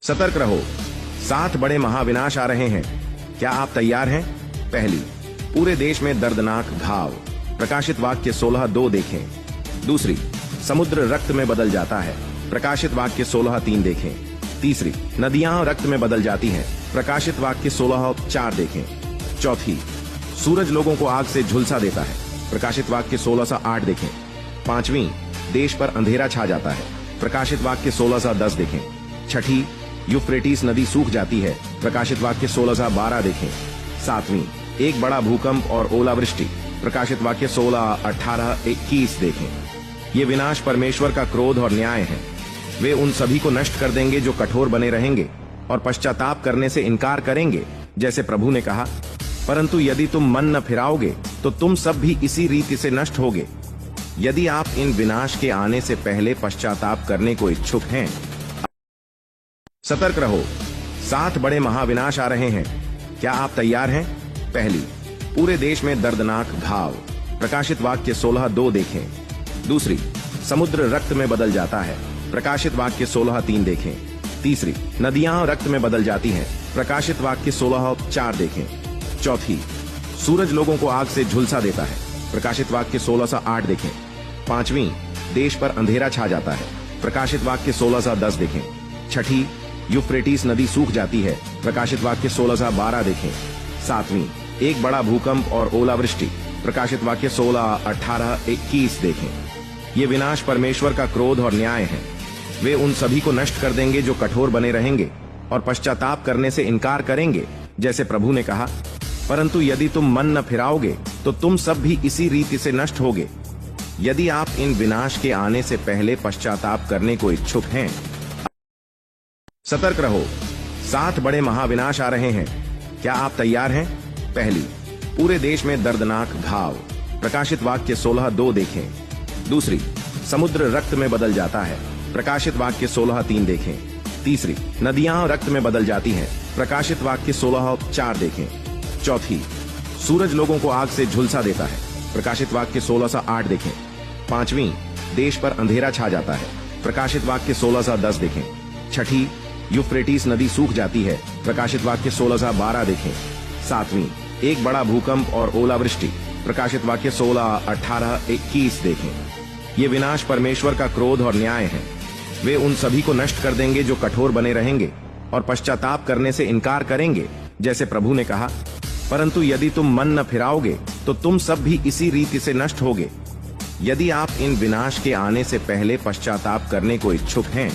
सतर्क रहो, 7 बड़े महाविनाश आ रहे हैं। क्या आप तैयार हैं? पहली, पूरे देश में दर्दनाक घाव। प्रकाशित वाक्य 16:2 देखें। दूसरी, समुद्र रक्त में बदल जाता है। प्रकाशित वाक्य 16:3 देखें। तीसरी, नदियां रक्त में बदल जाती हैं। प्रकाशित वाक्य 16:4 देखें। चौथी, सूरज लोगों को आग से झुलसा देता है। प्रकाशित वाक्य 16:8 देखें। पांचवी, देश पर अंधेरा छा जाता है। प्रकाशित वाक्य 16:10 देखें। छठी, यूफ्रेटिस नदी सूख जाती है। प्रकाशित वाक्य 16:12 देखें। सातवीं, एक बड़ा भूकंप और ओलावृष्टि। प्रकाशित वाक्य 16, 18, 21 देखें। ये विनाश परमेश्वर का क्रोध और न्याय है। वे उन सभी को नष्ट कर देंगे जो कठोर बने रहेंगे और पश्चाताप करने से इनकार करेंगे, जैसे प्रभु ने कहा, परंतु यदि तुम मन न फिराओगे तो तुम सब भी इसी रीति से नष्ट होगे। यदि आप इन विनाश के आने से पहले पश्चाताप करने को इच्छुक हैं। सतर्क रहो, 7 बड़े महाविनाश आ रहे हैं। क्या आप तैयार हैं? पहली, पूरे देश में दर्दनाक घाव। प्रकाशित वाक्य 16:2 देखें। दूसरी, समुद्र रक्त में बदल जाता है। प्रकाशित वाक्य 16:3 देखें। तीसरी, नदियां रक्त में बदल जाती हैं। प्रकाशित वाक्य 16:4 देखें। चौथी, सूरज लोगों को आग से झुलसा देता है। प्रकाशित वाक्य 16:8 देखें। पांचवी, देश पर अंधेरा छा जाता है। प्रकाशित वाक्य 16:10 देखें। छठी, यूफ्रेटिस नदी सूख जाती है। प्रकाशित वाक्य 16:12 देखें। सातवीं, एक बड़ा भूकंप और ओलावृष्टि। प्रकाशित वाक्य 16, 18, 21 देखें। ये विनाश परमेश्वर का क्रोध और न्याय है। वे उन सभी को नष्ट कर देंगे जो कठोर बने रहेंगे और पश्चाताप करने से इनकार करेंगे, जैसे प्रभु ने कहा, परंतु यदि तुम मन न फिराओगे तो तुम सब भी इसी रीति से नष्ट होगे। यदि आप इन विनाश के आने से पहले पश्चाताप करने को इच्छुक हैं। सतर्क रहो, 7 बड़े महाविनाश आ रहे हैं। क्या आप तैयार हैं? पहली, पूरे देश में दर्दनाक घाव। प्रकाशित वाक्य 16:2 देखें। दूसरी, समुद्र रक्त में बदल जाता है। प्रकाशित वाक्य 16:3 देखें। तीसरी, नदियां रक्त में बदल जाती हैं। प्रकाशित वाक्य 16:4 देखें। चौथी, सूरज लोगों को आग से झुलसा देता है। प्रकाशित वाक्य 16:8 देखें। पांचवी, देश पर अंधेरा छा जाता है। प्रकाशित वाक्य 16:10 देखें। छठी, यूफ्रेटिस नदी सूख जाती है। प्रकाशित वाक्य 16:12 देखें। सातवीं, एक बड़ा भूकंप और ओलावृष्टि। प्रकाशित वाक्य 16, 18, 21 देखें। ये विनाश परमेश्वर का क्रोध और न्याय है। वे उन सभी को नष्ट कर देंगे जो कठोर बने रहेंगे और पश्चाताप करने से इनकार करेंगे, जैसे प्रभु ने कहा, परंतु यदि तुम मन न फिराओगे तो तुम सब भी इसी रीति से नष्ट होगे। यदि आप इन विनाश के आने से पहले पश्चाताप करने को इच्छुक हैं